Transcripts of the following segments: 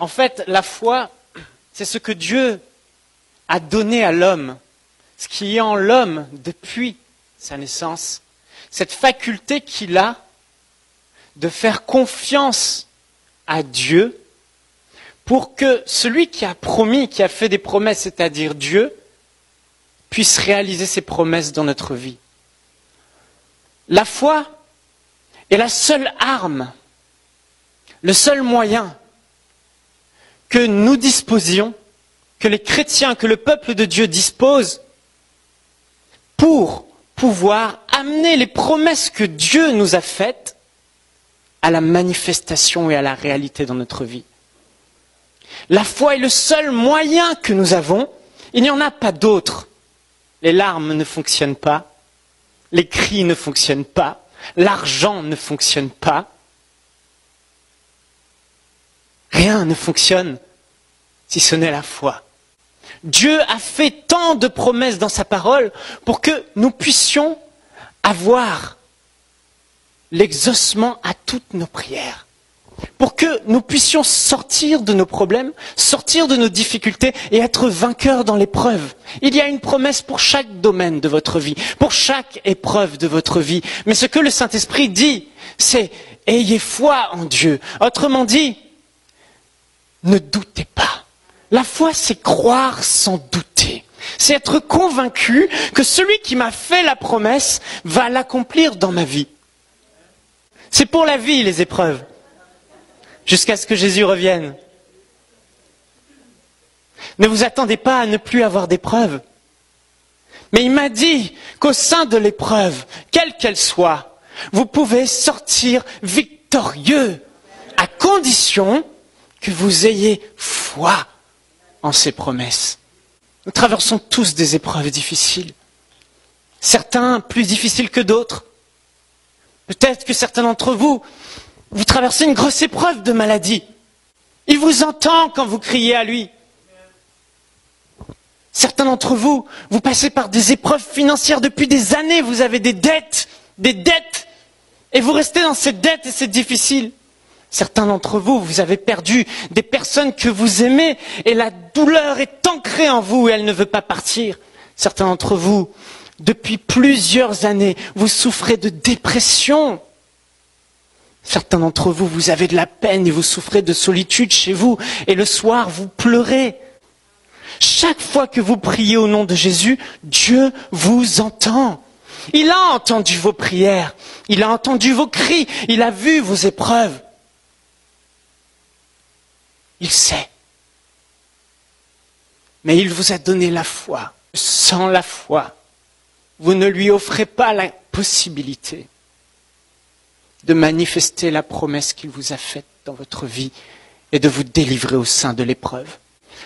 En fait, la foi, c'est ce que Dieu a donné à l'homme, ce qui est en l'homme depuis sa naissance, cette faculté qu'il a de faire confiance à Dieu pour que celui qui a promis, qui a fait des promesses, c'est-à-dire Dieu, puisse réaliser ses promesses dans notre vie. La foi est la seule arme, le seul moyen que nous disposions, que les chrétiens, que le peuple de Dieu dispose pour pouvoir amener les promesses que Dieu nous a faites à la manifestation et à la réalité dans notre vie. La foi est le seul moyen que nous avons. Il n'y en a pas d'autre. Les larmes ne fonctionnent pas. Les cris ne fonctionnent pas. L'argent ne fonctionne pas. Rien ne fonctionne si ce n'est la foi. Dieu a fait tant de promesses dans sa parole pour que nous puissions avoir l'exaucement à toutes nos prières. Pour que nous puissions sortir de nos problèmes, sortir de nos difficultés et être vainqueurs dans l'épreuve. Il y a une promesse pour chaque domaine de votre vie, pour chaque épreuve de votre vie. Mais ce que le Saint-Esprit dit, c'est « ayez foi en Dieu ». Autrement dit, ne doutez pas. La foi, c'est croire sans douter. C'est être convaincu que celui qui m'a fait la promesse va l'accomplir dans ma vie. C'est pour la vie, les épreuves. Jusqu'à ce que Jésus revienne. Ne vous attendez pas à ne plus avoir d'épreuves. Mais il m'a dit qu'au sein de l'épreuve, quelle qu'elle soit, vous pouvez sortir victorieux, à condition que vous ayez foi en ses promesses. Nous traversons tous des épreuves difficiles. Certains plus difficiles que d'autres. Peut-être que certains d'entre vous, vous traversez une grosse épreuve de maladie. Il vous entend quand vous criez à lui. Certains d'entre vous, vous passez par des épreuves financières depuis des années, vous avez des dettes, et vous restez dans ces dettes et c'est difficile. Certains d'entre vous, vous avez perdu des personnes que vous aimez et la douleur est ancrée en vous et elle ne veut pas partir. Certains d'entre vous, depuis plusieurs années, vous souffrez de dépression. Certains d'entre vous, vous avez de la peine et vous souffrez de solitude chez vous et le soir, vous pleurez. Chaque fois que vous priez au nom de Jésus, Dieu vous entend. Il a entendu vos prières, il a entendu vos cris, il a vu vos épreuves. Il sait. Mais il vous a donné la foi. Sans la foi, vous ne lui offrez pas la possibilité de manifester la promesse qu'il vous a faite dans votre vie et de vous délivrer au sein de l'épreuve.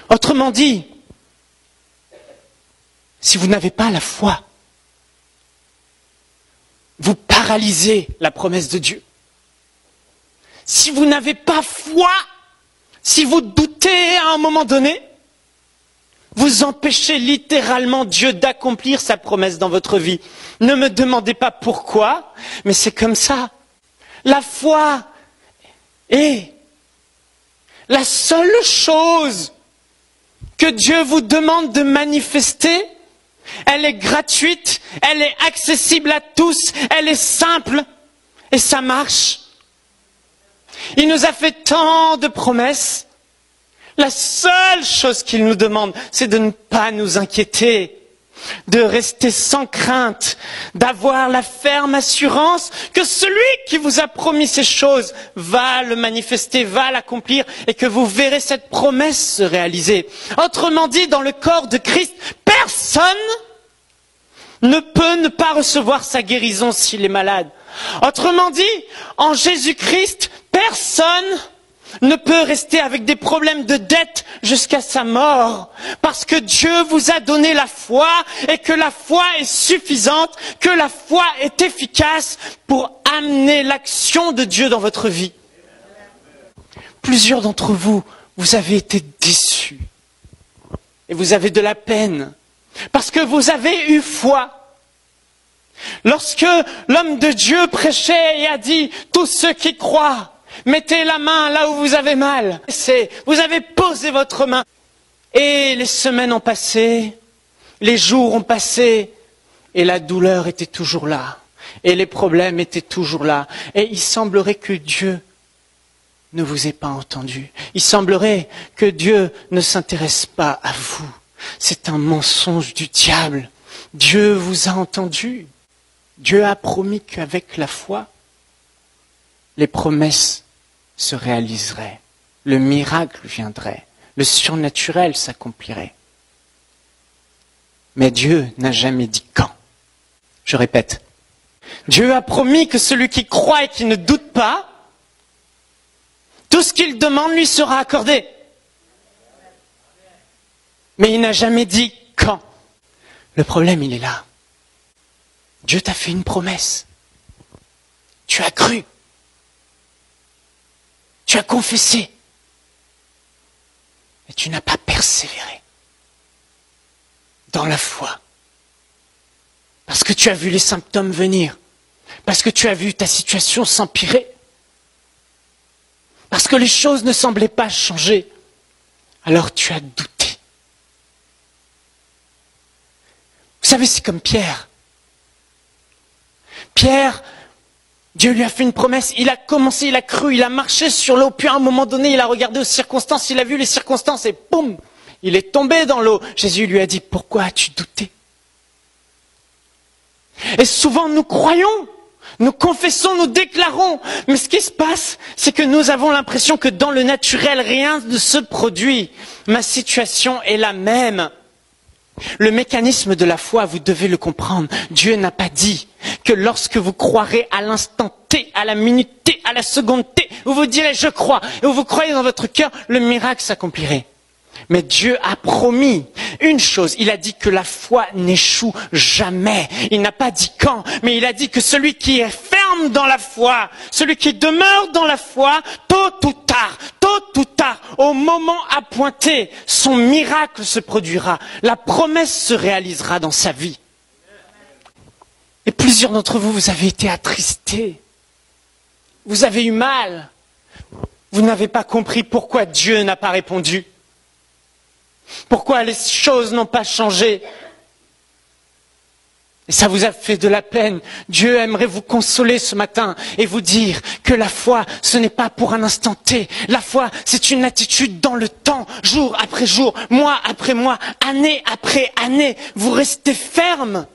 Autrement dit, si vous n'avez pas la foi, vous paralysez la promesse de Dieu. Si vous n'avez pas foi, si vous doutez à un moment donné, vous empêchez littéralement Dieu d'accomplir sa promesse dans votre vie. Ne me demandez pas pourquoi, mais c'est comme ça. La foi est la seule chose que Dieu vous demande de manifester. Elle est gratuite, elle est accessible à tous, elle est simple et ça marche. Il nous a fait tant de promesses. La seule chose qu'il nous demande, c'est de ne pas nous inquiéter, de rester sans crainte, d'avoir la ferme assurance que celui qui vous a promis ces choses va le manifester, va l'accomplir et que vous verrez cette promesse se réaliser. Autrement dit, dans le corps de Christ, personne ne peut ne pas recevoir sa guérison s'il est malade. Autrement dit, en Jésus-Christ, personne ne peut rester avec des problèmes de dette jusqu'à sa mort, parce que Dieu vous a donné la foi et que la foi est suffisante, que la foi est efficace pour amener l'action de Dieu dans votre vie. Plusieurs d'entre vous, vous avez été déçus et vous avez de la peine parce que vous avez eu foi. Lorsque l'homme de Dieu prêchait et a dit « Tous ceux qui croient », Mettez la main là où vous avez mal. Vous avez posé votre main. Et les semaines ont passé, les jours ont passé, et la douleur était toujours là. Et les problèmes étaient toujours là. Et il semblerait que Dieu ne vous ait pas entendu. Il semblerait que Dieu ne s'intéresse pas à vous. C'est un mensonge du diable. Dieu vous a entendu. Dieu a promis qu'avec la foi, les promesses se réaliseraient. Le miracle viendrait. Le surnaturel s'accomplirait. Mais Dieu n'a jamais dit quand. Je répète. Dieu a promis que celui qui croit et qui ne doute pas, tout ce qu'il demande lui sera accordé. Mais il n'a jamais dit quand. Le problème, il est là. Dieu t'a fait une promesse. Tu as cru. Tu as confessé. Et tu n'as pas persévéré dans la foi. Parce que tu as vu les symptômes venir. Parce que tu as vu ta situation s'empirer. Parce que les choses ne semblaient pas changer. Alors tu as douté. Vous savez, c'est comme Pierre. Pierre, Dieu lui a fait une promesse, il a commencé, il a cru, il a marché sur l'eau, puis à un moment donné, il a regardé aux circonstances, il a vu les circonstances et boum, il est tombé dans l'eau. Jésus lui a dit, pourquoi as-tu douté? Et souvent nous croyons, nous confessons, nous déclarons, mais ce qui se passe, c'est que nous avons l'impression que dans le naturel, rien ne se produit. Ma situation est la même. Le mécanisme de la foi, vous devez le comprendre. Dieu n'a pas dit que lorsque vous croirez à l'instant T, à la minute T, à la seconde T, où vous direz je crois, et où vous croyez dans votre cœur, le miracle s'accomplirait. Mais Dieu a promis une chose, il a dit que la foi n'échoue jamais. Il n'a pas dit quand, mais il a dit que celui qui est ferme dans la foi, celui qui demeure dans la foi, tôt ou tard, au moment appointé, son miracle se produira. La promesse se réalisera dans sa vie. Et plusieurs d'entre vous, vous avez été attristés. Vous avez eu mal. Vous n'avez pas compris pourquoi Dieu n'a pas répondu. Pourquoi les choses n'ont pas changé? Et ça vous a fait de la peine. Dieu aimerait vous consoler ce matin et vous dire que la foi, ce n'est pas pour un instant T. La foi, c'est une attitude dans le temps, jour après jour, mois après mois, année après année. Vous restez ferme.